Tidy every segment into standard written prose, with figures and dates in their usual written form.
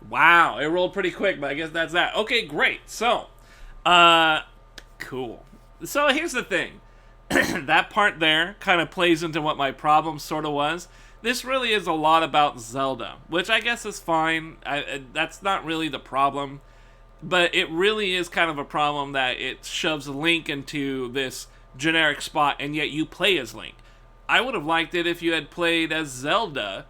Wow, it rolled pretty quick, but I guess that's that. Okay, great. So, cool. So here's the thing. That part there kind of plays into what my problem sort of was. This really is a lot about Zelda, which I guess is fine. That's not really the problem. But it really is kind of a problem that it shoves Link into this generic spot, and yet you play as Link. I would have liked it if you had played as Zelda,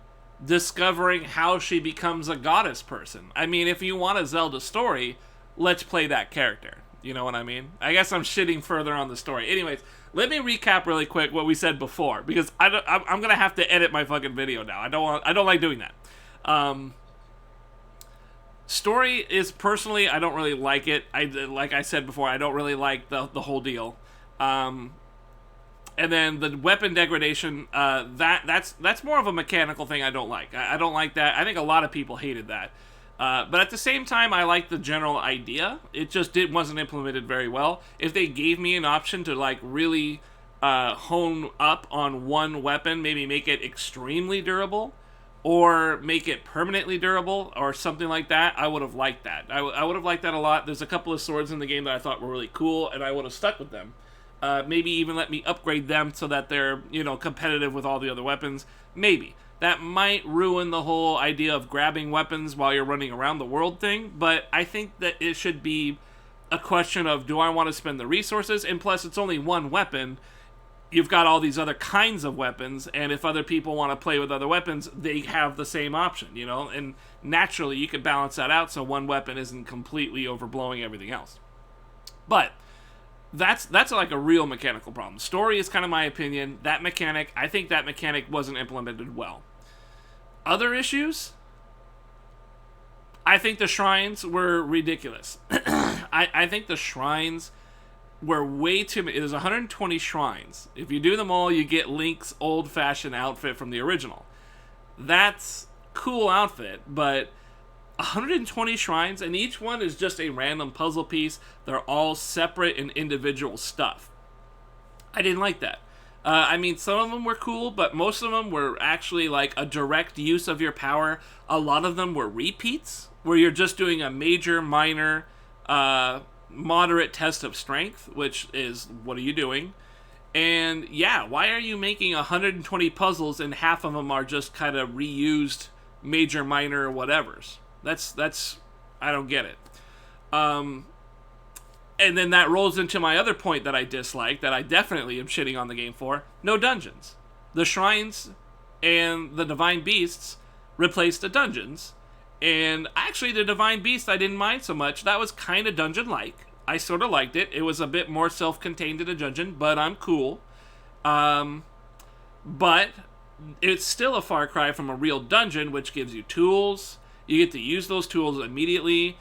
discovering how she becomes a goddess person. I mean, if you want a Zelda story, let's play that character. You know what I mean? I guess I'm shitting further on the story. Anyways, let me recap really quick what we said before, because I'm gonna have to edit my fucking video now. I don't like doing that. Story is personally, I don't really like it. Like I said before, I don't really like the whole deal. And then the weapon degradation, that's more of a mechanical thing I don't like. I don't like that. I think a lot of people hated that. But at the same time, I like the general idea. It just wasn't implemented very well. If they gave me an option to like really hone up on one weapon, maybe make it extremely durable, or make it permanently durable, or something like that, I would have liked that. I would have liked that a lot. There's a couple of swords in the game that I thought were really cool, and I would have stuck with them. Maybe even let me upgrade them so that they're, competitive with all the other weapons. Maybe. That might ruin the whole idea of grabbing weapons while you're running around the world thing, but I think that it should be a question of, do I want to spend the resources? And plus, it's only one weapon. You've got all these other kinds of weapons, and if other people want to play with other weapons, they have the same option, and naturally you could balance that out so one weapon isn't completely overblowing everything else. But that's like a real mechanical problem. Story is kind of my opinion. I think that mechanic wasn't implemented well. Other issues? I think the shrines were ridiculous. I think the shrines were way too many. There's 120 shrines. If you do them all, you get Link's old-fashioned outfit from the original. That's cool outfit, but 120 shrines, and each one is just a random puzzle piece. They're all separate and individual stuff. I didn't like that. Some of them were cool, but most of them were actually like a direct use of your power. A lot of them were repeats, where you're just doing a major, minor, moderate test of strength, which is, what are you doing? And yeah, why are you making 120 puzzles and half of them are just kind of reused major, minor, whatevers? That's I don't get it. And then that rolls into my other point that I dislike, that I definitely am shitting on the game for. No dungeons. The shrines and the divine beasts replaced the dungeons. And actually, the divine beast I didn't mind so much. That was kind of dungeon-like. I sort of liked it. It was a bit more self-contained in a dungeon, but I'm cool. But it's still a far cry from a real dungeon, which gives you tools. You get to use those tools immediately.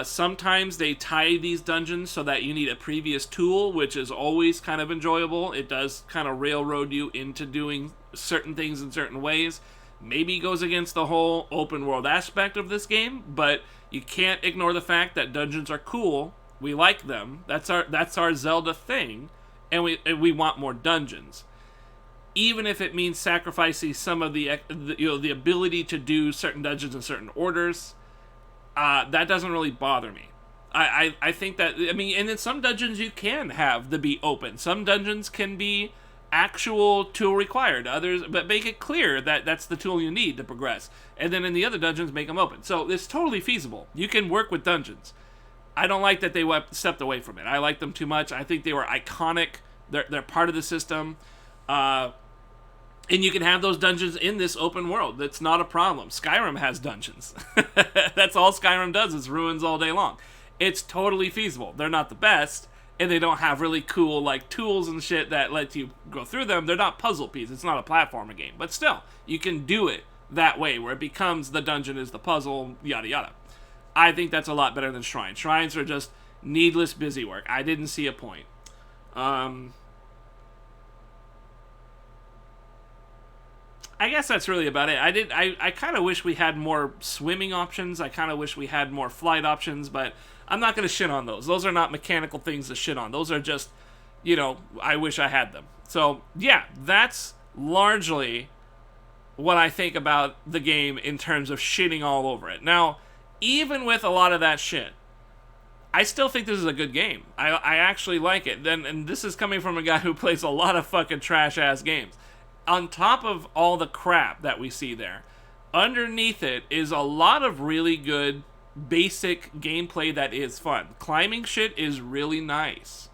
Sometimes they tie these dungeons so that you need a previous tool, which is always kind of enjoyable. It does kind of railroad you into doing certain things in certain ways. Maybe goes against the whole open world aspect of this game, but you can't ignore the fact that dungeons are cool. We like them. That's our Zelda thing, and we want more dungeons. Even if it means sacrificing some of the ability to do certain dungeons in certain orders, that doesn't really bother me. I think that, and in some dungeons you can have the be open. Some dungeons can be actual tool required. Others, but make it clear that that's the tool you need to progress. And then in the other dungeons, make them open. So it's totally feasible. You can work with dungeons. I don't like that they stepped away from it. I like them too much. I think they were iconic. They're part of the system. And you can have those dungeons in this open world. That's not a problem. Skyrim has dungeons. That's all Skyrim does, is ruins all day long. It's totally feasible. They're not the best, and they don't have really cool like tools and shit that let you go through them. They're not puzzle pieces. It's not a platformer game. But still, you can do it that way, where it becomes the dungeon is the puzzle, yada yada. I think that's a lot better than shrines. Shrines are just needless busy work. I didn't see a point. I guess that's really about it. I kind of wish we had more swimming options. I kind of wish we had more flight options, but I'm not going to shit on those. Those are not mechanical things to shit on. Those are just, I wish I had them. So, yeah, that's largely what I think about the game in terms of shitting all over it. Now, even with a lot of that shit, I still think this is a good game. I actually like it. And this is coming from a guy who plays a lot of fucking trash ass games. On top of all the crap that we see there, underneath it is a lot of really good basic gameplay that is fun. Climbing shit is really nice.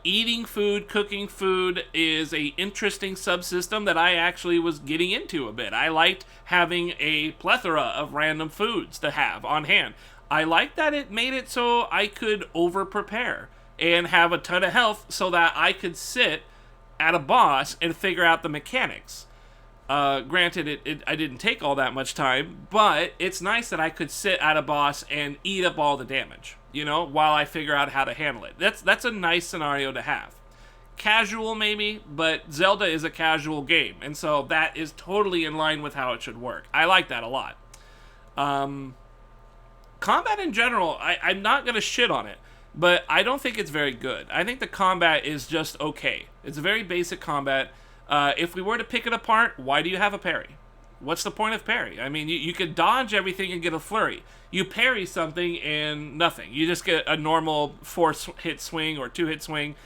Eating food, cooking food is a interesting subsystem that I actually was getting into a bit. I liked having a plethora of random foods to have on hand. I liked that it made it so I could over prepare and have a ton of health so that I could sit at a boss and figure out the mechanics. Granted, I didn't take all that much time, but it's nice that I could sit at a boss and eat up all the damage, while I figure out how to handle it. That's a nice scenario to have. Casual, maybe, but Zelda is a casual game, and so that is totally in line with how it should work. I like that a lot. Combat in general, I'm not going to shit on it, but I don't think it's very good. I think the combat is just okay. It's a very basic combat. If we were to pick it apart, why do you have a parry? What's the point of parry? I mean, you could dodge everything and get a flurry. You parry something and nothing. You just get a normal 4-hit swing or 2-hit swing.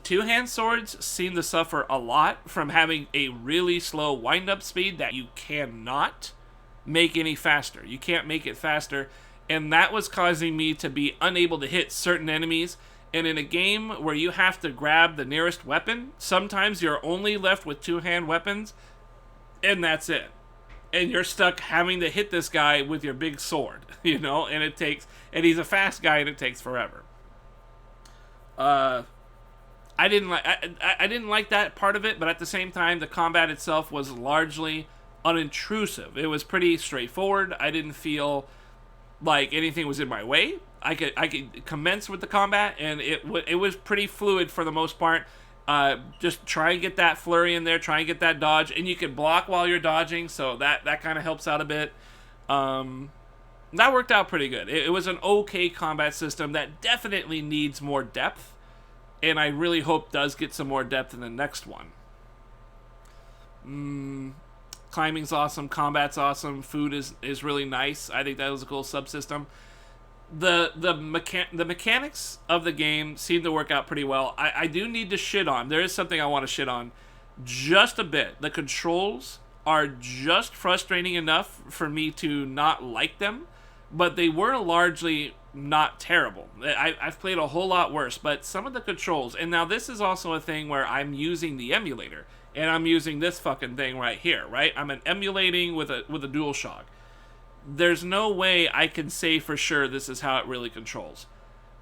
Two-hand swords seem to suffer a lot from having a really slow wind-up speed that you cannot make any faster. You can't make it faster, and that was causing me to be unable to hit certain enemies. And in a game where you have to grab the nearest weapon, sometimes you're only left with two-hand weapons, and that's it. And you're stuck having to hit this guy with your big sword, and he's a fast guy, and it takes forever. I didn't like that part of it, but at the same time, the combat itself was largely unintrusive. It was pretty straightforward. I didn't feel like anything was in my way. I could commence with the combat, and it was pretty fluid for the most part. Just try and get that flurry in there, try and get that dodge, and you can block while you're dodging, so that kind of helps out a bit. That worked out pretty good. It was an okay combat system that definitely needs more depth, and I really hope does get some more depth in the next one. Climbing's awesome, combat's awesome, food is really nice. I think that was a cool subsystem. The mechanics of the game seem to work out pretty well. I do need to shit on. There is something I want to shit on just a bit. The controls are just frustrating enough for me to not like them, but they were largely not terrible. I've played a whole lot worse, but some of the controls, and now this is also a thing where I'm using the emulator, and I'm using this fucking thing right here, right? I'm emulating with a DualShock. There's no way I can say for sure this is how it really controls.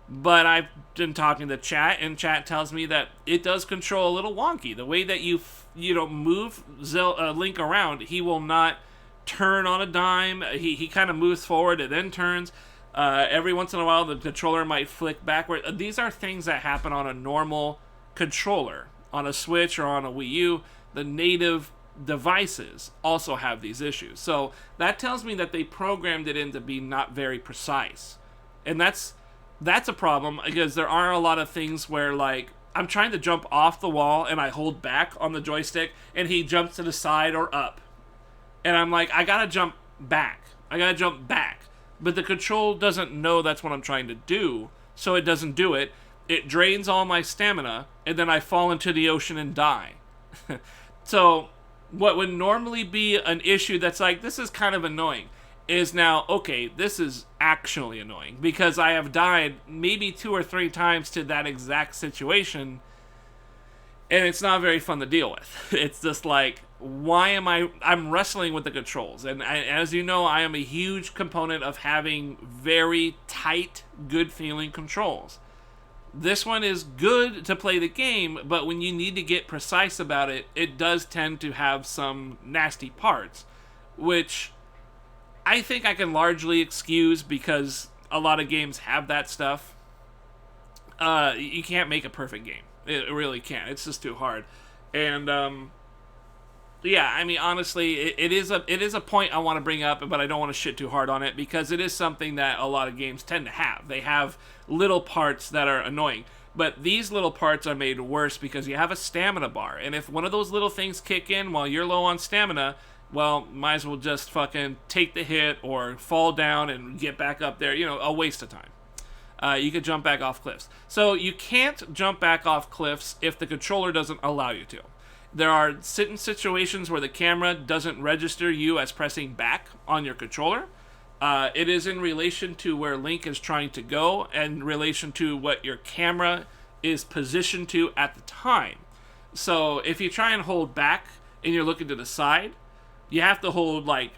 But I've been talking to chat, and chat tells me that it does control a little wonky. The way that you move Link around, he will not turn on a dime. He kind of moves forward and then turns. Every once in a while, the controller might flick backward. These are things that happen on a normal controller. On a Switch or on a Wii U, the native devices also have these issues. So that tells me that they programmed it in to be not very precise. And that's a problem, because there are a lot of things where, like, I'm trying to jump off the wall and I hold back on the joystick and he jumps to the side or up. And I'm like, I gotta jump back. But the control doesn't know that's what I'm trying to do, so it doesn't do it. It drains all my stamina, and then I fall into the ocean and die. So what would normally be an issue that's like, this is kind of annoying, is now, okay, this is actually annoying, because I have died maybe 2 or 3 times to that exact situation, and it's not very fun to deal with. It's just like, I'm wrestling with the controls, and as you know, I am a huge component of having very tight, good-feeling controls. This one is good to play the game, but when you need to get precise about it, it does tend to have some nasty parts, which I think I can largely excuse because a lot of games have that stuff. You can't make a perfect game. It really can't. It's just too hard. And yeah, I mean, honestly, it is a point I want to bring up, but I don't want to shit too hard on it, because it is something that a lot of games tend to have. They have little parts that are annoying, but these little parts are made worse because you have a stamina bar, and if one of those little things kick in while you're low on stamina, well, might as well just fucking take the hit or fall down and get back up there. A waste of time. You could jump back off cliffs. So you can't jump back off cliffs if the controller doesn't allow you to. There are certain situations where the camera doesn't register you as pressing back on your controller. It is in relation to where Link is trying to go and in relation to what your camera is positioned to at the time. So if you try and hold back and you're looking to the side, you have to hold like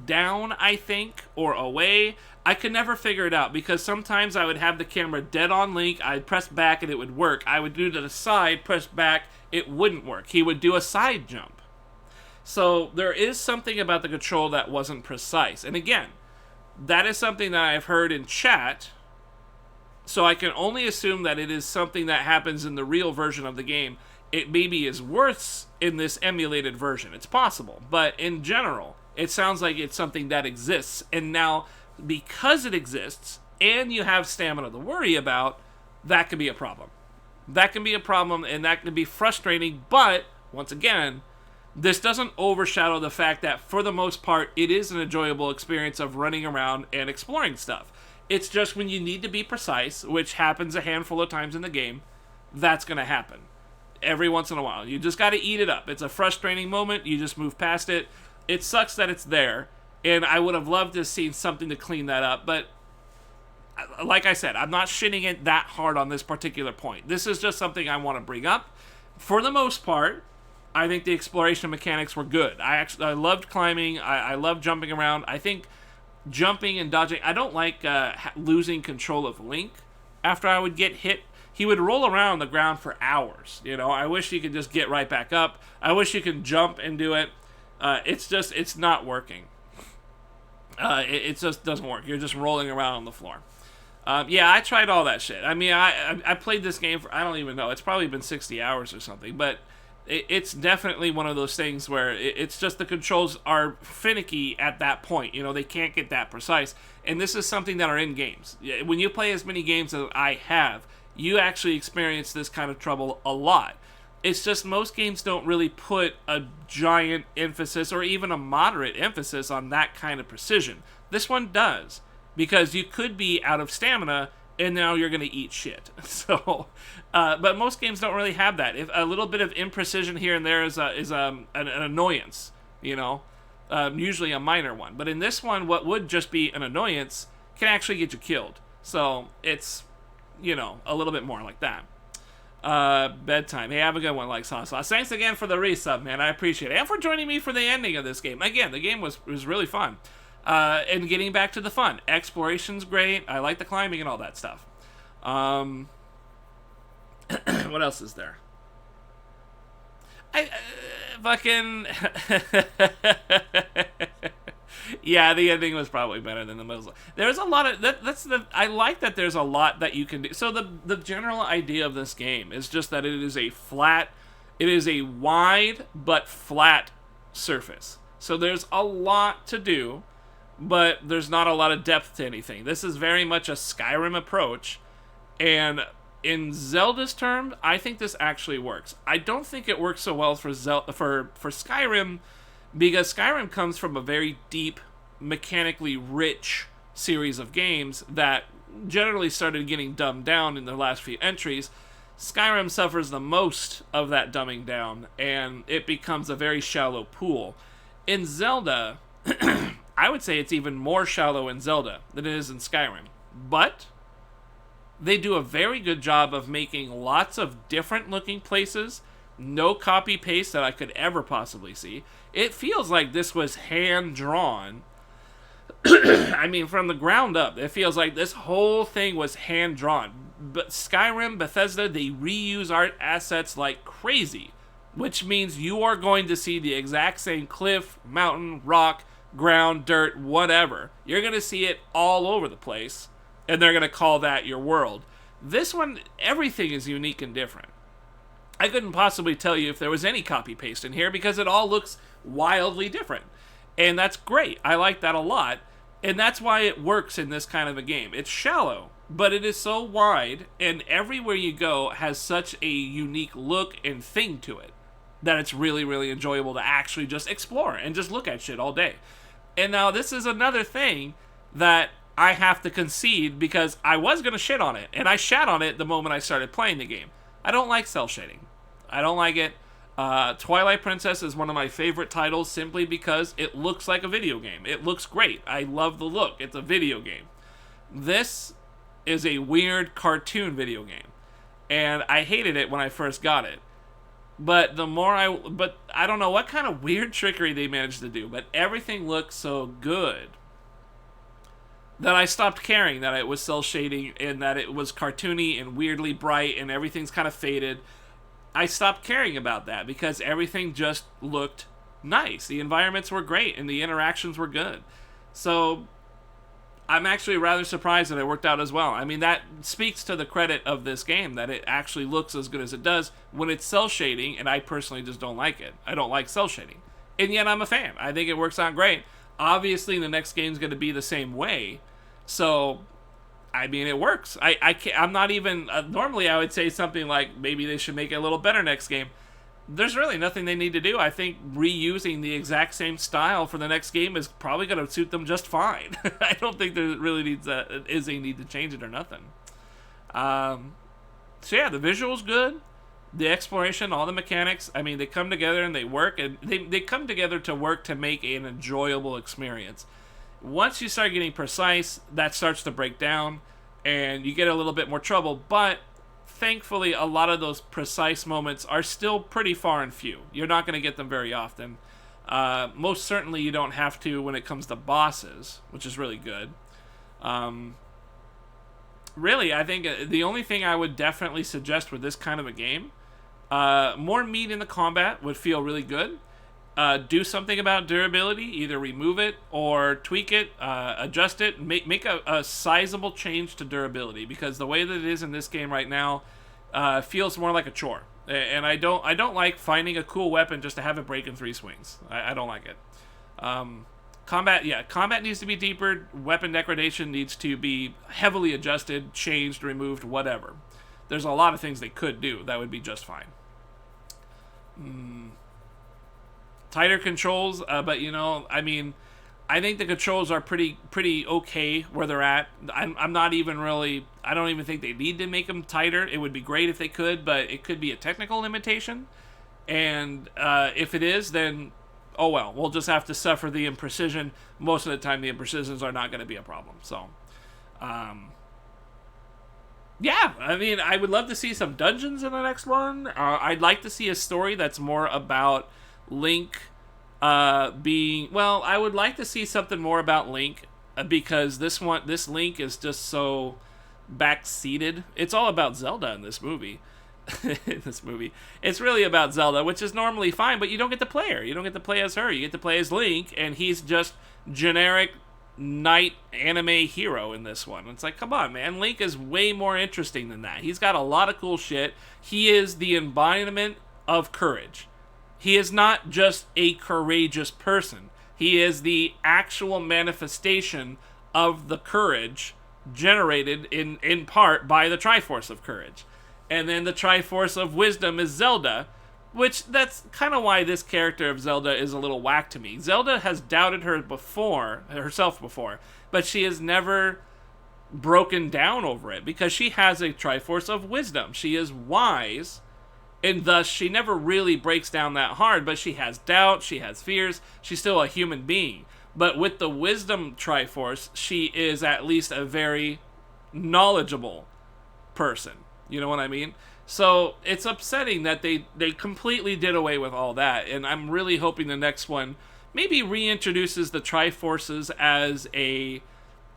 down, I think, or away. I could never figure it out because sometimes I would have the camera dead on Link, I'd press back and it would work. I would do to the side, press back, it wouldn't work. He would do a side jump. So there is something about the control that wasn't precise. And again, that is something that I've heard in chat, so I can only assume that it is something that happens in the real version of the game. It maybe is worse in this emulated version. It's possible. But in general, it sounds like it's something that exists. And now, because it exists, and you have stamina to worry about, that can be a problem. That can be a problem, and that can be frustrating. But, once again, this doesn't overshadow the fact that, for the most part, it is an enjoyable experience of running around and exploring stuff. It's just when you need to be precise, which happens a handful of times in the game, that's going to happen. Every once in a while. You just got to eat it up. It's a frustrating moment. You just move past it. It sucks that it's there, and I would have loved to have seen something to clean that up, but like I said, I'm not shitting it that hard on this particular point. This is just something I want to bring up. For the most part, I think the exploration mechanics were good. I loved climbing. I loved jumping around. I think jumping and dodging, I don't like losing control of Link after I would get hit. He would roll around on the ground for hours. I wish he could just get right back up. I wish you could jump and do it. It's not working. It just doesn't work. You're just rolling around on the floor. Yeah, I tried all that shit. I mean, I played this game for, I don't even know, it's probably been 60 hours or something, but it's definitely one of those things where it's just the controls are finicky at that point. They can't get that precise. And this is something that are in games. When you play as many games as I have, you actually experience this kind of trouble a lot. It's just most games don't really put a giant emphasis or even a moderate emphasis on that kind of precision. This one does, because you could be out of stamina and now you're going to eat shit. So, but most games don't really have that. If a little bit of imprecision here and there is an annoyance, usually a minor one. But in this one, what would just be an annoyance can actually get you killed. So it's, a little bit more like that. Bedtime. Hey, have a good one, like Sauce. Thanks again for the resub, man. I appreciate it. And for joining me for the ending of this game. Again, the game was really fun. And getting back to the fun. Exploration's great. I like the climbing and all that stuff. What else is there? Fucking... Yeah, the ending was probably better than the middle. There's a lot of I like that there's a lot that you can do. So the general idea of this game is just that it is a wide but flat surface. So there's a lot to do, but there's not a lot of depth to anything. This is very much a Skyrim approach, and in Zelda's terms, I think this actually works. I don't think it works so well for Skyrim, because Skyrim comes from a very deep, mechanically rich series of games that generally started getting dumbed down in the last few entries. Skyrim suffers the most of that dumbing down, and it becomes a very shallow pool. In Zelda, I would say it's even more shallow in Zelda than it is in Skyrim. But they do a very good job of making lots of different looking places. No copy-paste that I could ever possibly see. It feels like this was hand-drawn. I mean, from the ground up, it feels like this whole thing was hand-drawn. But Skyrim, Bethesda, they reuse art assets like crazy, which means you are going to see the exact same cliff, mountain, rock, ground, dirt, whatever. You're going to see it all over the place, and they're going to call that your world. This one, everything is unique and different. I couldn't possibly tell you if there was any copy-paste in here because it all looks wildly different. And that's great. I like that a lot. And that's why it works in this kind of a game. It's shallow, but it is so wide, and everywhere you go has such a unique look and thing to it. that it's really, really enjoyable to actually just explore and just look at shit all day. And now this is another thing that I have to concede, because I was going to shit on it, and I shat on it the moment I started playing the game. I don't like cell shading. I don't like it. Twilight Princess is one of my favorite titles simply because it looks like a video game. It looks great. I love the look. It's a video game. This is a weird cartoon video game, and I hated it when I first got it. But I don't know what kind of weird trickery they managed to do, but everything looked so good that I stopped caring that it was cel shading and that it was cartoony and weirdly bright and everything's kind of faded. I stopped caring about that because everything just looked nice. The environments were great and the interactions were good. So I'm actually rather surprised that it worked out as well. I mean, that speaks to the credit of this game, that it actually looks as good as it does when it's cel shading, and I personally just don't like it. I don't like cel shading. And yet I'm a fan. I think it works out great. Obviously, the next game's going to be the same way. So, I mean, it works. I'm not even... normally, I would say something like, maybe they should make it a little better next game. There's really nothing they need to do. I think reusing the exact same style for the next game is probably going to suit them just fine. I don't think there really is a need to change it or nothing. So, yeah, the visual's good. The exploration, all the mechanics, I mean, they come together and they work, and they come together to work to make an enjoyable experience. Once you start getting precise, that starts to break down, and you get a little bit more trouble, but thankfully, a lot of those precise moments are still pretty far and few. You're not going to get them very often. Most certainly, you don't have to when it comes to bosses, which is really good. Really, I think the only thing I would definitely suggest with this kind of a game, more meat in the combat would feel really good. Do something about durability, either remove it or tweak it, adjust it, make a sizable change to durability, because the way that it is in this game right now feels more like a chore. And I don't like finding a cool weapon just to have it break in 3 swings. I don't like it. Combat needs to be deeper. Weapon degradation needs to be heavily adjusted, changed, removed, whatever. There's a lot of things they could do that would be just fine. Tighter controls, but I mean, I think the controls are pretty okay where they're at. I'm not even really, I don't even think they need to make them tighter. It would be great if they could, but it could be a technical limitation. And if it is, then, oh well, we'll just have to suffer the imprecision. Most of the time, the imprecisions are not going to be a problem. So, yeah, I mean, I would love to see some dungeons in the next one. I'd like to see a story that's more about Link I would like to see something more about Link, because this Link is just so backseated. It's all about Zelda in this movie. It's really about Zelda, which is normally fine, but you don't get to play her. You don't get to play as her. You get to play as Link, and he's just generic knight anime hero in this one. It's like, come on, man. Link is way more interesting than that. He's got a lot of cool shit. He is the embodiment of courage. He is not just a courageous person. He is the actual manifestation of the courage generated in part by the Triforce of Courage. And then the Triforce of Wisdom is Zelda, which that's kind of why this character of Zelda is a little whack to me. Zelda has doubted herself before, but she has never broken down over it because she has a Triforce of Wisdom. She is wise, and thus she never really breaks down that hard, but she has doubt, she has fears, she's still a human being. But with the Wisdom Triforce, she is at least a very knowledgeable person. You know what I mean? So it's upsetting that they completely did away with all that, and I'm really hoping the next one maybe reintroduces the Triforces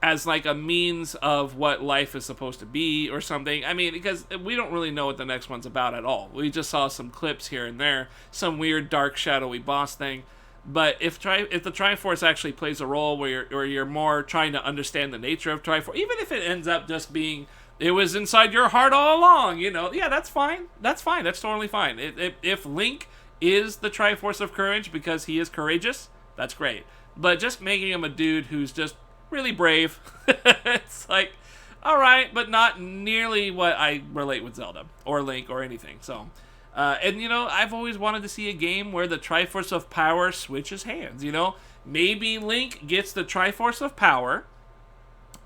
as like a means of what life is supposed to be or something. I mean, because we don't really know what the next one's about at all. We just saw some clips here and there, some weird dark shadowy boss thing. But if the Triforce actually plays a role where you're more trying to understand the nature of Triforce, even if it ends up just being it was inside your heart all along, yeah, that's fine. That's fine. That's totally fine. If Link is the Triforce of Courage because he is courageous, that's great. But just making him a dude who's just really brave, it's like, all right, but not nearly what I relate with Zelda or Link or anything. So, And, I've always wanted to see a game where the Triforce of Power switches hands, Maybe Link gets the Triforce of Power,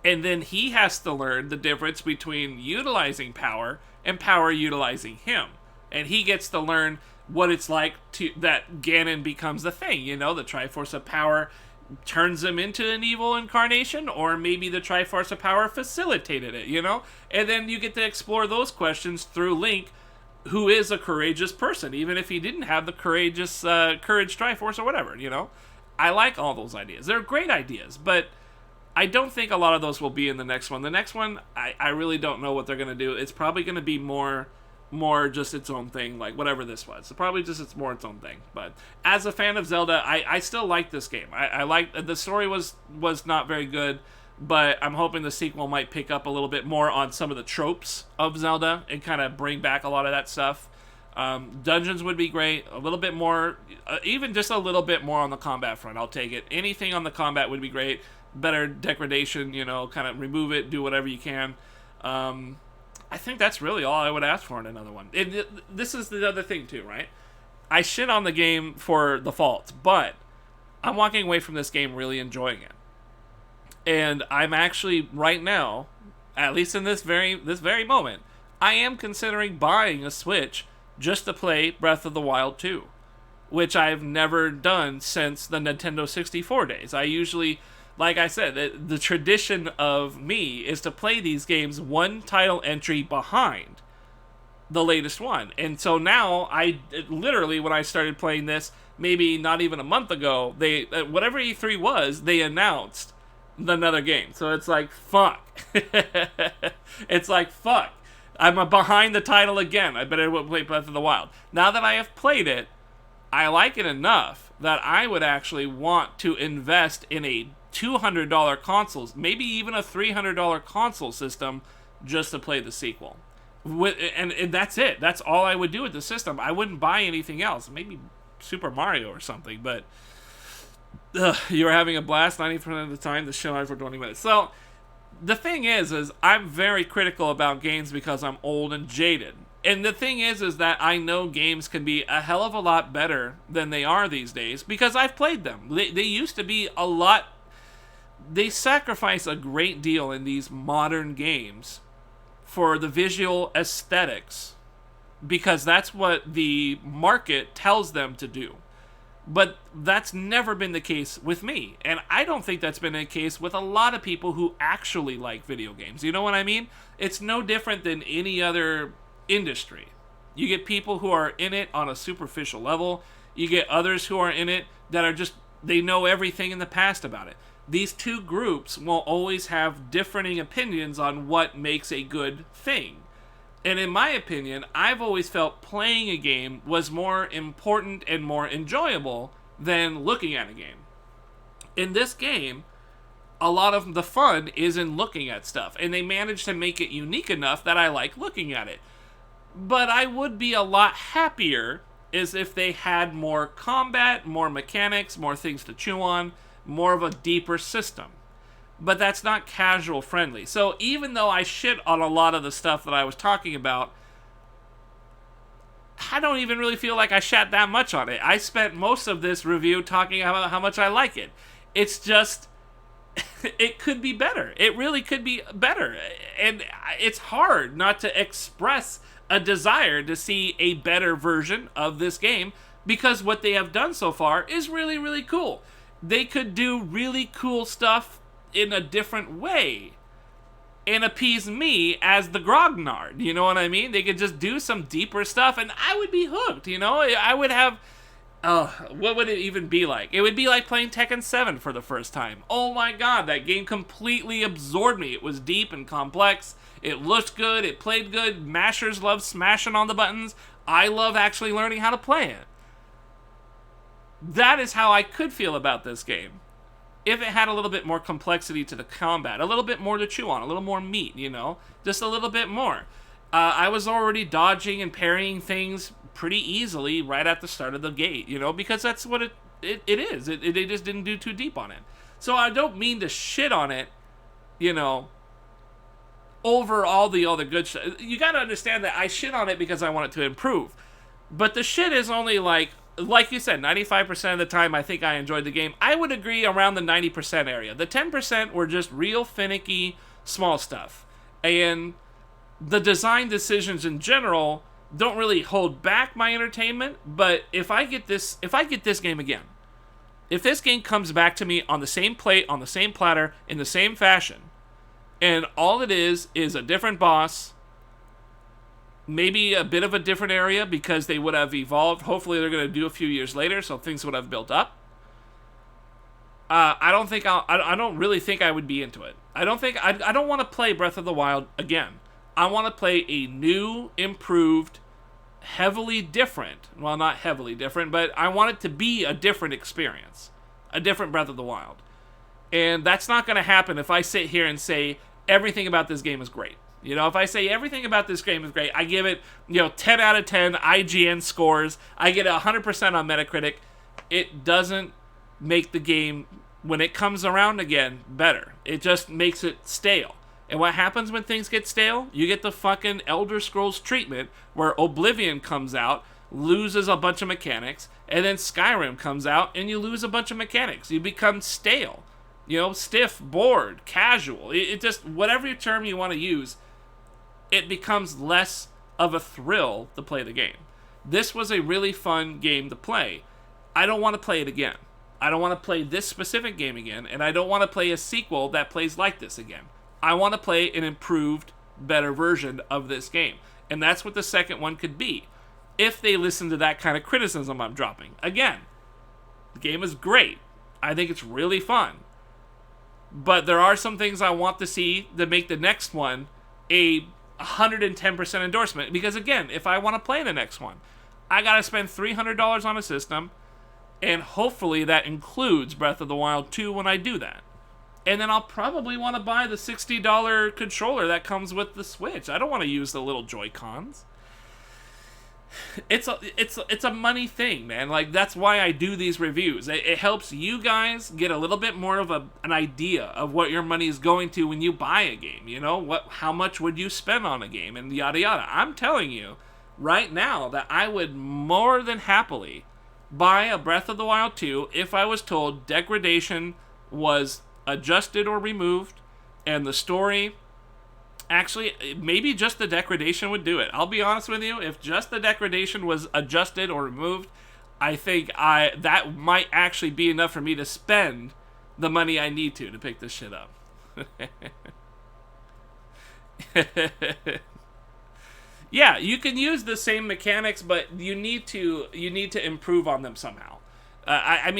and then he has to learn the difference between utilizing power and power utilizing him. And he gets to learn what it's like that Ganon becomes the thing, the Triforce of Power turns him into an evil incarnation, or maybe the Triforce of Power facilitated it, And then you get to explore those questions through Link, who is a courageous person, even if he didn't have the Courage Triforce or whatever, I like all those ideas. They're great ideas, but I don't think a lot of those will be in the next one. The next one, I really don't know what they're going to do. It's probably going to be more just its own thing, like whatever this was. So probably just its own thing. But as a fan of Zelda, I still like this game. I like the story was not very good, but I'm hoping the sequel might pick up a little bit more on some of the tropes of Zelda and kind of bring back a lot of that stuff. Dungeons would be great. A little bit more, even just a little bit more on the combat front. I'll take it. Anything on the combat would be great. Better degradation, kind of remove it, do whatever you can. I think that's really all I would ask for in another one. This is the other thing too, right? I shit on the game for the faults, but I'm walking away from this game really enjoying it. And I'm actually, right now, at least in this very moment, I am considering buying a Switch just to play Breath of the Wild 2, which I've never done since the Nintendo 64 days. I usually, like I said, the tradition of me is to play these games one title entry behind the latest one. And so now, literally, when I started playing this, maybe not even a month ago, they whatever E3 was, they announced another game. So it's like, fuck. It's like, fuck. I'm behind the title again. I better play Breath of the Wild. Now that I have played it, I like it enough that I would actually want to invest in a $200 consoles, maybe even a $300 console system, just to play the sequel. And that's it. That's all I would do with the system. I wouldn't buy anything else. Maybe Super Mario or something, but you're having a blast 90% of the time. The show on for 20 minutes. So the thing is I'm very critical about games because I'm old and jaded. And the thing is that I know games can be a hell of a lot better than they are these days because I've played them. They used to be a lot. They sacrifice a great deal in these modern games for the visual aesthetics because that's what the market tells them to do. But that's never been the case with me. And I don't think that's been the case with a lot of people who actually like video games. You know what I mean? It's no different than any other industry. You get people who are in it on a superficial level. You get others who are in it that are just, they know everything in the past about it. These two groups will always have differing opinions on what makes a good thing. And in my opinion, I've always felt playing a game was more important and more enjoyable than looking at a game. In this game, a lot of the fun is in looking at stuff, and they managed to make it unique enough that I like looking at it. But I would be a lot happier as if they had more combat, more mechanics, more things to chew on, more of a deeper system. But that's not casual friendly. So even though I shit on a lot of the stuff that I was talking about, I don't even really feel like I shat that much on it. I spent most of this review talking about how much I like it. It's just, it could be better. It really could be better. And it's hard not to express a desire to see a better version of this game because what they have done so far is really, really cool. They could do really cool stuff in a different way and appease me as the grognard, you know what I mean? They could just do some deeper stuff and I would be hooked, I would have, what would it even be like? It would be like playing Tekken 7 for the first time. Oh my god, that game completely absorbed me. It was deep and complex, it looked good, it played good, mashers love smashing on the buttons, I love actually learning how to play it. That is how I could feel about this game. If it had a little bit more complexity to the combat, a little bit more to chew on, a little more meat, just a little bit more. I was already dodging and parrying things pretty easily right at the start of the gate, because that's what it is. They just didn't do too deep on it. So I don't mean to shit on it, over all the other good stuff. You got to understand that I shit on it because I want it to improve. But the shit is only like you said, 95% of the time I think I enjoyed the game. I would agree around the 90% area. The 10% were just real finicky, small stuff. And the design decisions in general don't really hold back my entertainment, but if I get this game again, if this game comes back to me on the same plate, on the same platter, in the same fashion, and all it is a different boss, maybe a bit of a different area because they would have evolved. Hopefully they're going to do a few years later, so things would have built up. I don't really think I would be into it. I don't want to play Breath of the Wild again. I want to play a new, improved, heavily different, well, not heavily different, but I want it to be a different experience. A different Breath of the Wild. And that's not going to happen if I sit here and say everything about this game is great. You know, if I say everything about this game is great, I give it, 10 out of 10 IGN scores, I get 100% on Metacritic, it doesn't make the game, when it comes around again, better. It just makes it stale. And what happens when things get stale? You get the fucking Elder Scrolls treatment where Oblivion comes out, loses a bunch of mechanics, and then Skyrim comes out and you lose a bunch of mechanics. You become stale. Stiff, bored, casual. It just, whatever term you want to use, it becomes less of a thrill to play the game. This was a really fun game to play. I don't want to play it again. I don't want to play this specific game again, and I don't want to play a sequel that plays like this again. I want to play an improved, better version of this game. And that's what the second one could be, if they listen to that kind of criticism I'm dropping. Again, the game is great. I think it's really fun. But there are some things I want to see that make the next one a 110% endorsement. Because again, if I want to play the next one, I got to spend $300 on a system, and hopefully that includes Breath of the Wild 2 when I do that. And then I'll probably want to buy the $60 controller that comes with the Switch. I don't want to use the little Joy-Cons. It's a money thing, man. Like, that's why I do these reviews. It helps you guys get a little bit more of an idea of what your money is going to when you buy a game. How much would you spend on a game, and yada yada. I'm telling you right now that I would more than happily buy a Breath of the Wild 2 if I was told degradation was adjusted or removed, and the story, actually, maybe just the degradation would do it. I'll be honest with you, if just the degradation was adjusted or removed, I think that might actually be enough for me to spend the money I need to pick this shit up. Yeah, you can use the same mechanics, but you need to improve on them somehow. I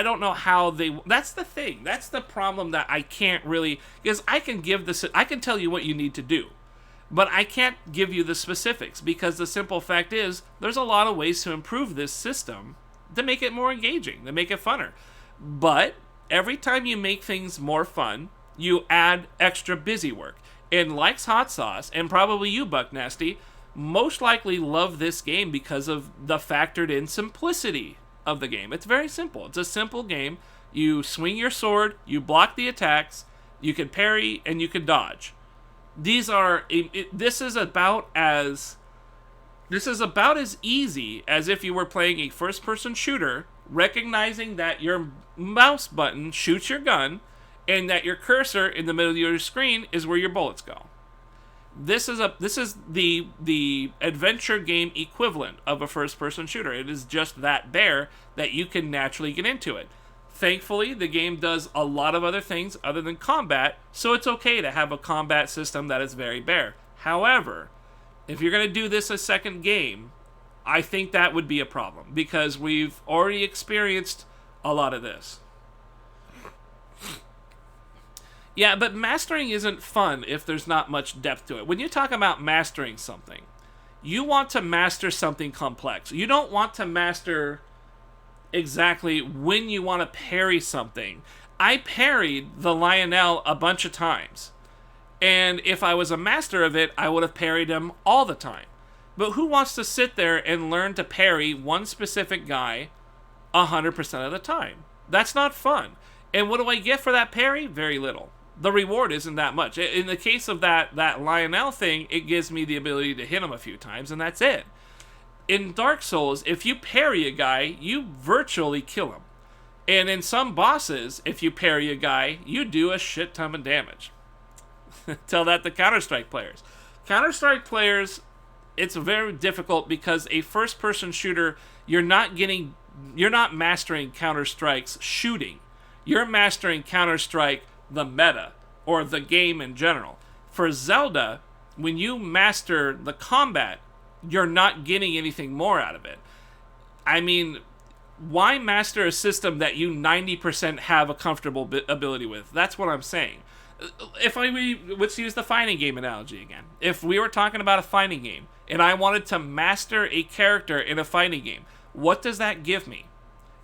don't know how they. That's the thing. That's the problem that I can't really, because I can tell you what you need to do, but I can't give you the specifics, because the simple fact is there's a lot of ways to improve this system to make it more engaging, to make it funner. But every time you make things more fun, you add extra busy work. And likes hot sauce, and probably you, Buck Nasty, most likely love this game because of the factored in simplicity of the game. It's very simple. It's a simple game. You swing your sword, you block the attacks, you can parry, and you can dodge. This is about as easy as if you were playing a first-person shooter, recognizing that your mouse button shoots your gun, and that your cursor in the middle of your screen is where your bullets go. This is the adventure game equivalent of a first-person shooter. It is just that bare that you can naturally get into it. Thankfully, the game does a lot of other things other than combat, so it's okay to have a combat system that is very bare. However, if you're going to do this a second game, I think that would be a problem, because we've already experienced a lot of this. Yeah, but mastering isn't fun if there's not much depth to it. When you talk about mastering something, you want to master something complex. You don't want to master exactly when you want to parry something. I parried the Lionel a bunch of times. And if I was a master of it, I would have parried him all the time. But who wants to sit there and learn to parry one specific guy 100% of the time? That's not fun. And what do I get for that parry? Very little. The reward isn't that much. In the case of that Lionel thing, it gives me the ability to hit him a few times, and that's it. in Dark Souls, if you parry a guy, you virtually kill him. And in some bosses, if you parry a guy, you do a shit ton of damage. Tell that to Counter-Strike players. Counter-Strike players, it's very difficult because a first-person shooter, you're not mastering Counter-Strike's shooting. You're mastering Counter-Strike the meta, or the game in general. For Zelda, when you master the combat, you're not getting anything more out of it. I mean, why master a system that you 90% have a comfortable ability with? That's what I'm saying. Let's use the fighting game analogy again. If we were talking about a fighting game, and I wanted to master a character in a fighting game, what does that give me?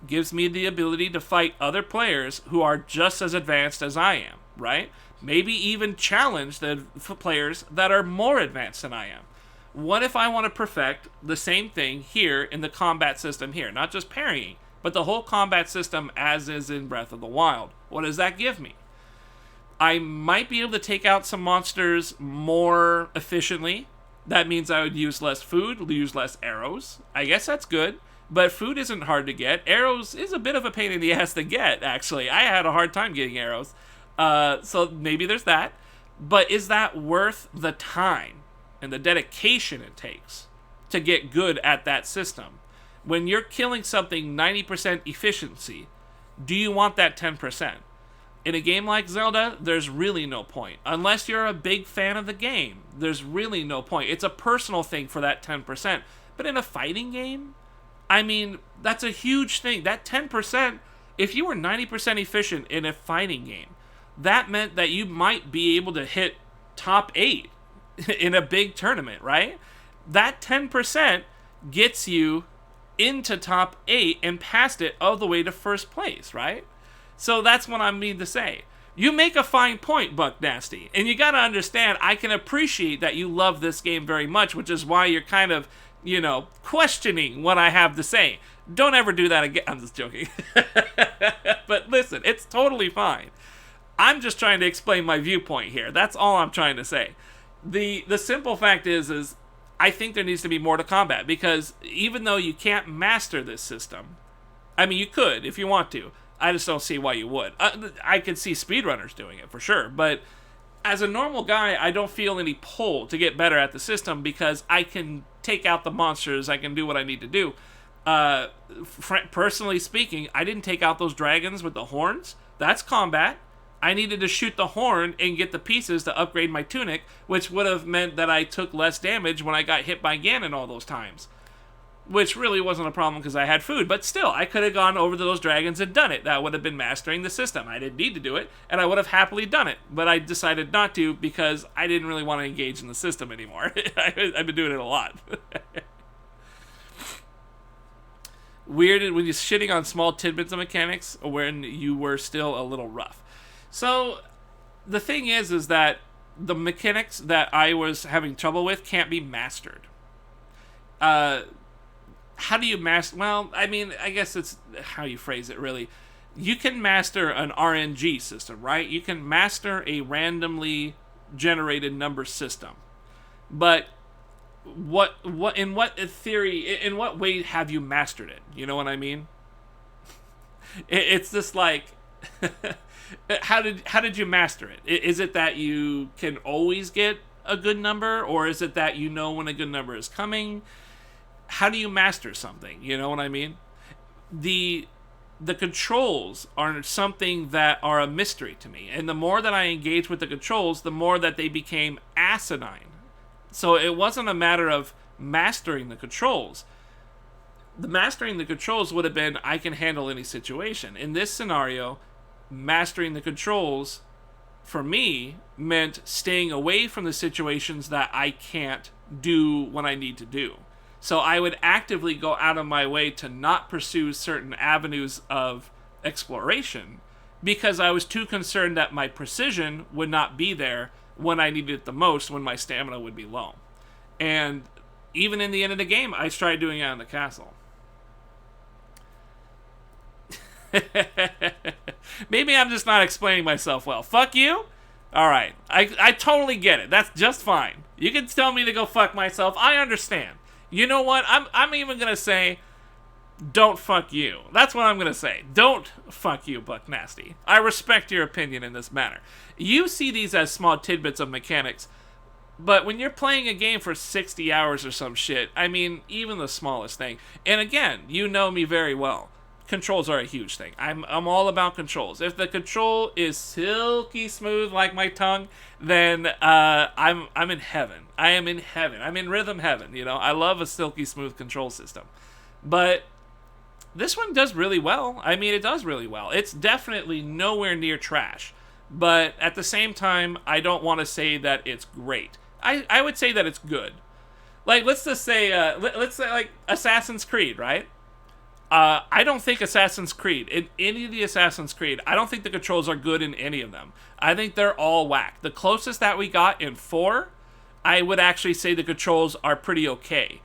It gives me the ability to fight other players who are just as advanced as I am, right? Maybe even challenge the players that are more advanced than I am. What if I want to perfect the same thing here in the combat system here? Not just parrying, but the whole combat system as is in Breath of the Wild. What does that give me? I might be able to take out some monsters more efficiently. That means I would use less food, use less arrows. I guess that's good, but food isn't hard to get. Arrows is a bit of a pain in the ass to get, actually. I had a hard time getting arrows. So maybe there's that. But is that worth the time and the dedication it takes to get good at that system? When you're killing something 90% efficiency, do you want that 10%? In a game like Zelda, there's really no point. Unless you're a big fan of the game, there's really no point. It's a personal thing for that 10%. But in a fighting game, I mean, that's a huge thing. That 10%, if you were 90% efficient in a fighting game, that meant that you might be able to hit top 8 in a big tournament, right? That 10% gets you into top 8 and past it all the way to first place, right? So that's what I mean to say. You make a fine point, Buck Nasty, and you gotta understand, I can appreciate that you love this game very much, which is why you're kind of, questioning what I have to say. Don't ever do that again. I'm just joking. But listen, it's totally fine. I'm just trying to explain my viewpoint here. That's all I'm trying to say. The simple fact is I think there needs to be more to combat, because even though you can't master this system, I mean, you could if you want to. I just don't see why you would. I could see speedrunners doing it for sure, but as a normal guy, I don't feel any pull to get better at the system because I can take out the monsters, I can do what I need to do. Personally speaking, I didn't take out those dragons with the horns. That's combat. I needed to shoot the horn and get the pieces to upgrade my tunic, which would have meant that I took less damage when I got hit by Ganon all those times. Which really wasn't a problem because I had food, but still, I could have gone over to those dragons and done it. That would have been mastering the system. I didn't need to do it, and I would have happily done it, but I decided not to because I didn't really want to engage in the system anymore. I've been doing it a lot. Weird when you're shitting on small tidbits of mechanics when you were still a little rough. So, the thing is that the mechanics that I was having trouble with can't be mastered. How do you master? Well, I mean, I guess it's how you phrase it, really. You can master an RNG system, right? You can master a randomly generated number system. But in what way have you mastered it? You know what I mean? It's just like, how did you master it? Is it that you can always get a good number, or is it that you know when a good number is coming? How do you master something? You know what I mean? The controls are something that are a mystery to me. And the more that I engage with the controls, the more that they became asinine. So it wasn't a matter of mastering the controls. The mastering the controls would have been, I can handle any situation. In this scenario, mastering the controls, for me, meant staying away from the situations that I can't do what I need to do. So I would actively go out of my way to not pursue certain avenues of exploration because I was too concerned that my precision would not be there when I needed it the most, when my stamina would be low. And even in the end of the game, I tried doing it in the castle. Maybe I'm just not explaining myself well. Fuck you? Alright, I totally get it. That's just fine. You can tell me to go fuck myself. I understand. You know what? I'm even gonna say, don't fuck you. That's what I'm gonna say. Don't fuck you, Buck Nasty. I respect your opinion in this matter. You see these as small tidbits of mechanics, but when you're playing a game for 60 hours or some shit, I mean, even the smallest thing. And again, you know me very well. Controls are a huge thing. I'm all about controls. If the control is silky smooth like my tongue, then I'm in heaven. I am in heaven. I'm in rhythm heaven. You know, I love a silky smooth control system. But this one does really well. I mean, it does really well. It's definitely nowhere near trash. But at the same time, I don't want to say that it's great. I would say that it's good. Like, let's just say, let's say, like, Assassin's Creed, right? I don't think Assassin's Creed, in any of the Assassin's Creed, I don't think the controls are good in any of them. I think they're all whack. The closest that we got in 4, I would actually say the controls are pretty okay.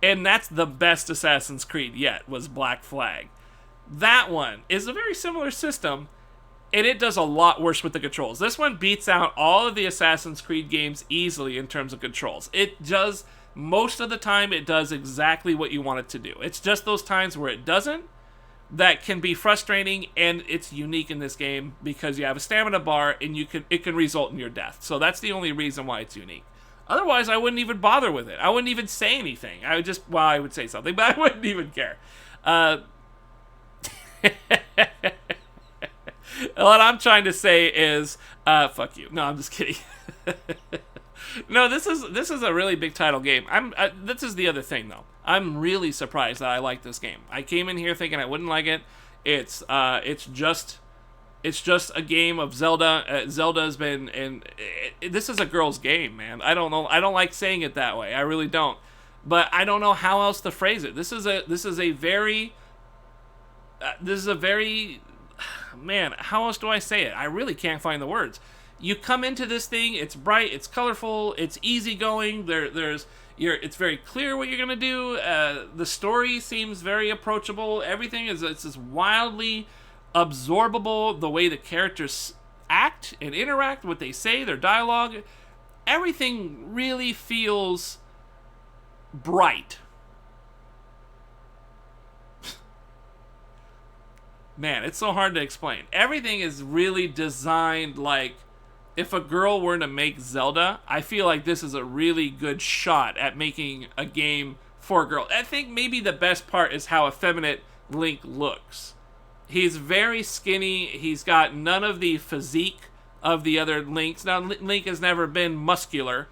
And that's the best Assassin's Creed yet, was Black Flag. That one is a very similar system, and it does a lot worse with the controls. This one beats out all of the Assassin's Creed games easily in terms of controls. It does... Most of the time, it does exactly what you want it to do. It's just those times where it doesn't that can be frustrating, and it's unique in this game because you have a stamina bar, and it can result in your death. So that's the only reason why it's unique. Otherwise, I wouldn't even bother with it. I wouldn't even say anything. I would just, well, I would say something, but I wouldn't even care. What I'm trying to say is, fuck you. No, I'm just kidding. No, this is a really big title game. This is the other thing though. I'm really surprised that I like this game. I came in here thinking I wouldn't like it. It's just a game of Zelda. Zelda's been, and this is a girl's game, man. I don't know. I don't like saying it that way. I really don't. But I don't know how else to phrase it. This is a very man. How else do I say it? I really can't find the words. You come into this thing, it's bright, it's colorful, it's easygoing. It's very clear what you're gonna do. The story seems very approachable. Everything is just wildly absorbable. The way the characters act and interact, what they say, their dialogue, everything really feels bright. Man, it's so hard to explain. Everything is really designed like. If a girl were to make Zelda, I feel like this is a really good shot at making a game for a girl. I think maybe the best part is how effeminate Link looks. He's very skinny. He's got none of the physique of the other Links. Now, Link has never been muscular,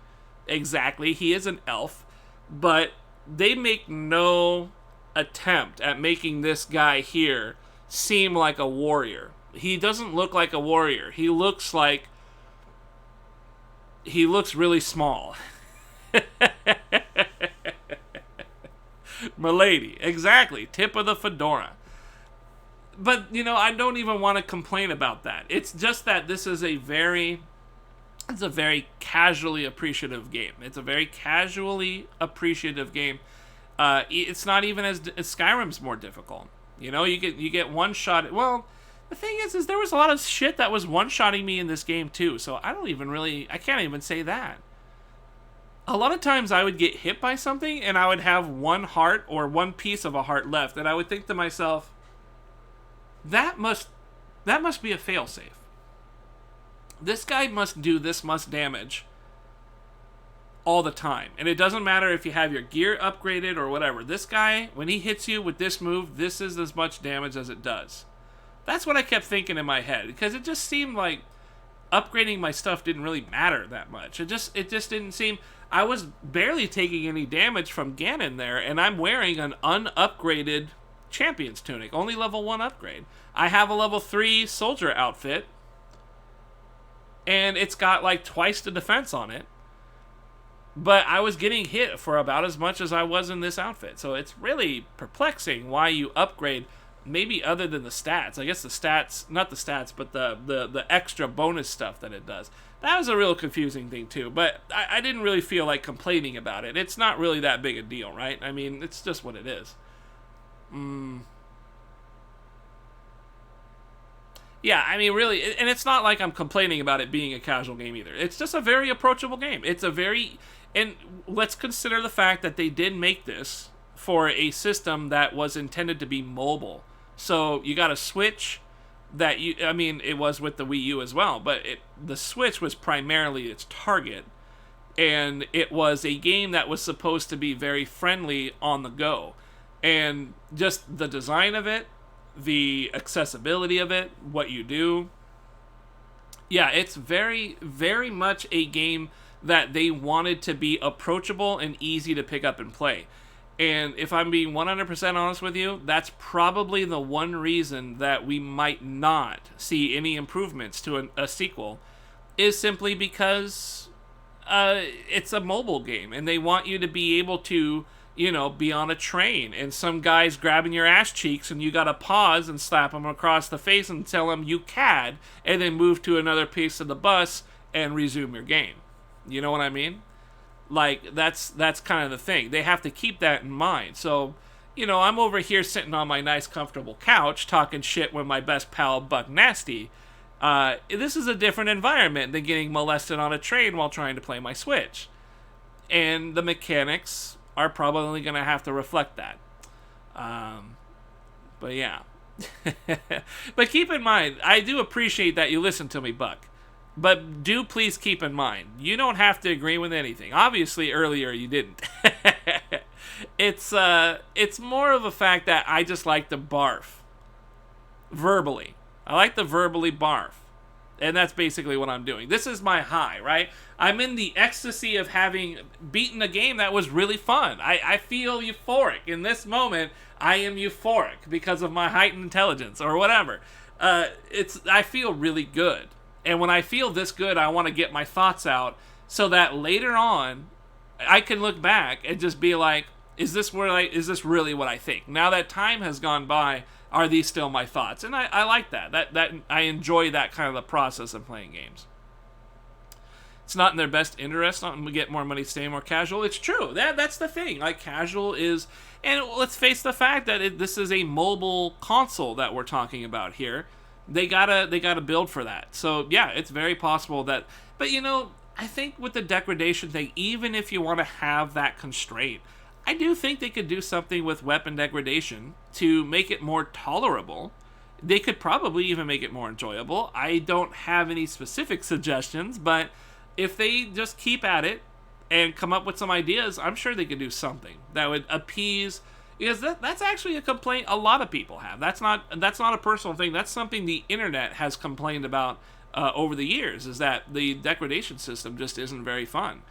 exactly. He is an elf. But they make no attempt at making this guy here seem like a warrior. He doesn't look like a warrior. He looks really small. Milady, exactly. Tip of the fedora. But, you know, I don't even want to complain about that. It's just that this is a very casually appreciative game. It's a very casually appreciative game. It's not even as Skyrim's more difficult. You know, you get one shot. Well, the thing is there was a lot of shit that was one-shotting me in this game too, so I can't even say that. A lot of times I would get hit by something and I would have one heart or one piece of a heart left, and I would think to myself, that must be a failsafe. This guy must do this much damage all the time, and it doesn't matter if you have your gear upgraded or whatever. This guy, when he hits you with this move, this is as much damage as it does. That's what I kept thinking in my head, because it just seemed like upgrading my stuff didn't really matter that much. It just didn't seem... I was barely taking any damage from Ganon there, and I'm wearing an unupgraded Champion's Tunic, only level 1 upgrade. I have a level 3 soldier outfit, and it's got like twice the defense on it, but I was getting hit for about as much as I was in this outfit. So it's really perplexing why you upgrade... Maybe other than the stats. I guess the stats, not the stats, but the extra bonus stuff that it does. That was a real confusing thing too, but I didn't really feel like complaining about it. It's not really that big a deal, right? I mean, it's just what it is. Yeah, I mean, really, and it's not like I'm complaining about it being a casual game either. It's just a very approachable game. It's a very, and let's consider the fact that they did make this for a system that was intended to be mobile. So you got a Switch that I mean, it was with the Wii U as well, but the Switch was primarily its target, and it was a game that was supposed to be very friendly on the go. And just the design of it, the accessibility of it, what you do. Yeah, it's very, very much a game that they wanted to be approachable and easy to pick up and play. And if I'm being 100% honest with you, that's probably the one reason that we might not see any improvements to a sequel, is simply because it's a mobile game and they want you to be able to, be on a train and some guy's grabbing your ass cheeks and you gotta pause and slap him across the face and tell him you cad, and then move to another piece of the bus and resume your game. You know what I mean? Like, that's kind of the thing. They have to keep that in mind. So, I'm over here sitting on my nice comfortable couch talking shit with my best pal Buck Nasty. This is a different environment than getting molested on a train while trying to play my Switch. And the mechanics are probably going to have to reflect that. But yeah. But keep in mind, I do appreciate that you listen to me, Buck. But do please keep in mind, you don't have to agree with anything. Obviously, earlier you didn't. It's more of a fact that I just like to barf. Verbally. I like to verbally barf. And that's basically what I'm doing. This is my high, right? I'm in the ecstasy of having beaten a game that was really fun. I feel euphoric. In this moment, I am euphoric because of my heightened intelligence or whatever. I feel really good. And when I feel this good, I want to get my thoughts out so that later on, I can look back and just be like, is this really what I think? Now that time has gone by, are these still my thoughts? And I like that. That I enjoy that kind of the process of playing games. It's not in their best interest not to get more money, stay more casual. It's true. That's the thing. Like, casual is, and let's face the fact that this is a mobile console that we're talking about here. They gotta build for that. So yeah, it's very possible that. But I think with the degradation thing, even if you want to have that constraint, I do think they could do something with weapon degradation to make it more tolerable. They could probably even make it more enjoyable. I don't have any specific suggestions, but if they just keep at it and come up with some ideas, I'm sure they could do something that would appease. Because that's actually a complaint a lot of people have. That's not a personal thing. That's something the internet has complained about over the years, is that the degradation system just isn't very fun.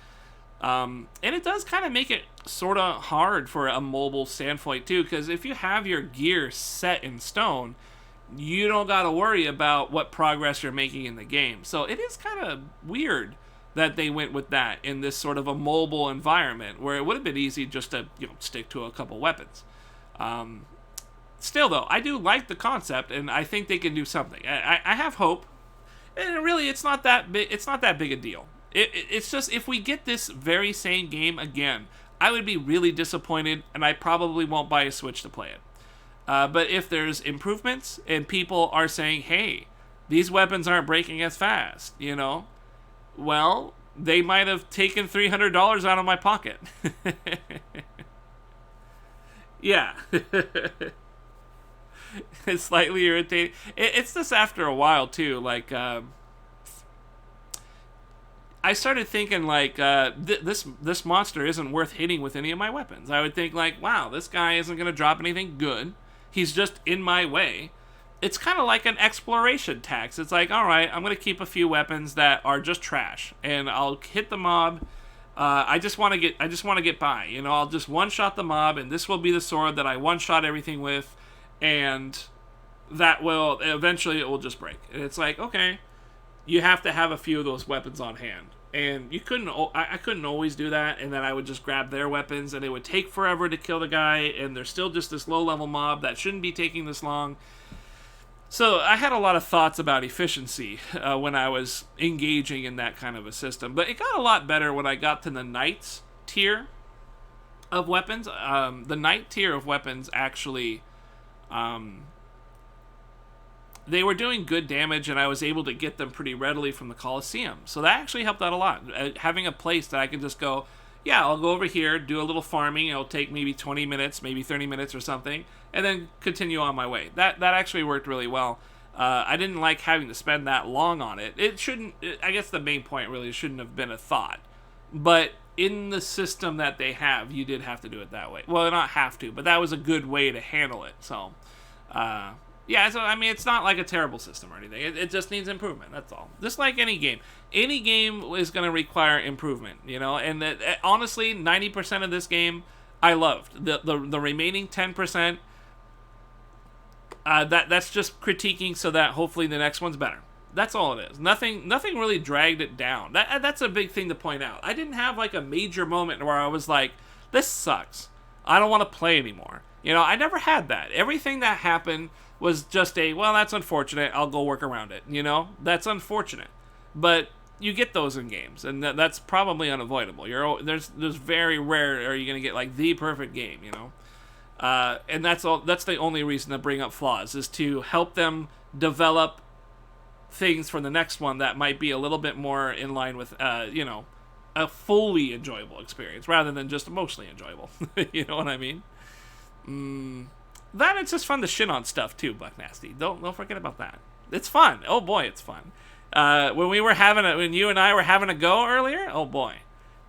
And it does kind of make it sort of hard for a mobile standpoint too, because if you have your gear set in stone, you don't got to worry about what progress you're making in the game. So it is kind of weird that they went with that in this sort of a mobile environment where it would have been easy just to stick to a couple weapons. Still though, I do like the concept, and I think they can do something. I have hope, and really it's not that big. It's not that big a deal. It's just, if we get this very same game again, I would be really disappointed, and I probably won't buy a Switch to play it. But if there's improvements and people are saying, hey, these weapons aren't breaking as fast, well, they might have taken $300 out of my pocket. Yeah. It's slightly irritating. It's just after a while, too. Like, I started thinking, like, this monster isn't worth hitting with any of my weapons. I would think, like, wow, this guy isn't going to drop anything good. He's just in my way. It's kind of like an exploration tax. It's like, all right, I'm going to keep a few weapons that are just trash, and I'll hit the mob. I just want to get by. I'll just one-shot the mob, and this will be the sword that I one-shot everything with, and that will, eventually it will just break. And it's like, okay, you have to have a few of those weapons on hand. And I couldn't always do that, and then I would just grab their weapons, and it would take forever to kill the guy, and there's still just this low-level mob that shouldn't be taking this long. So I had a lot of thoughts about efficiency when I was engaging in that kind of a system. But it got a lot better when I got to the Knights tier of weapons. The Knight tier of weapons actually they were doing good damage, and I was able to get them pretty readily from the Coliseum. So that actually helped out a lot. Having a place that I can just go, yeah, I'll go over here, do a little farming. It'll take maybe 20 minutes, maybe 30 minutes or something, and then continue on my way. That actually worked really well. I didn't like having to spend that long on it. It shouldn't, I guess the main point really shouldn't have been a thought. But in the system that they have, you did have to do it that way. Well, not have to, but that was a good way to handle it. So, yeah, so I mean, it's not like a terrible system or anything. It just needs improvement. That's all. Just like any game. Any game is going to require improvement, you know. And honestly, 90% of this game I loved. The remaining 10%, that's just critiquing so that hopefully the next one's better. That's all it is. Nothing really dragged it down. That's a big thing to point out. I didn't have like a major moment where I was like, this sucks. I don't want to play anymore. You know, I never had that. Everything that happened was just well, that's unfortunate. I'll go work around it. You know, that's unfortunate. But you get those in games, and that's probably unavoidable. There's very rare are you going to get like the perfect game, you know. And that's all. That's the only reason to bring up flaws, is to help them develop things for the next one that might be a little bit more in line with, you know, a fully enjoyable experience rather than just mostly enjoyable. You know what I mean? That it's just fun to shit on stuff too, Buck Nasty. Don't forget about that. It's fun. Oh boy, it's fun. When you and I were having a go earlier, oh boy.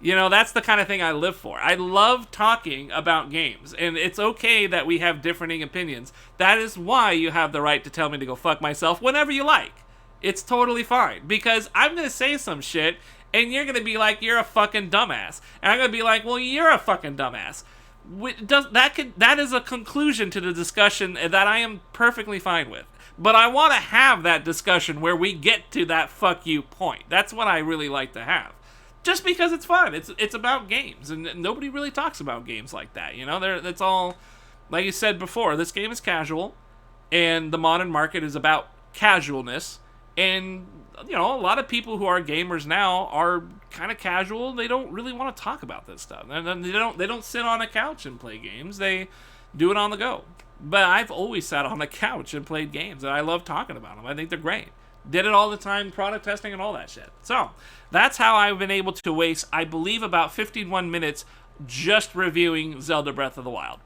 You know, that's the kind of thing I live for. I love talking about games, and it's okay that we have differing opinions. That is why you have the right to tell me to go fuck myself whenever you like. It's totally fine, because I'm going to say some shit, and you're going to be like, you're a fucking dumbass. And I'm going to be like, well, you're a fucking dumbass. That is a conclusion to the discussion that I am perfectly fine with. But I want to have that discussion where we get to that fuck you point. That's what I really like to have. Just because it's fun. It's about games, and nobody really talks about games like that. You know, that's all, like you said before, this game is casual, and the modern market is about casualness. And, you know, a lot of people who are gamers now are kind of casual. They don't really want to talk about this stuff. They don't sit on a couch and play games. They do it on the go. But I've always sat on a couch and played games, and I love talking about them. I think they're great. Did it all the time, product testing and all that shit. So, that's how I've been able to waste, I believe, about 51 minutes just reviewing Zelda Breath of the Wild.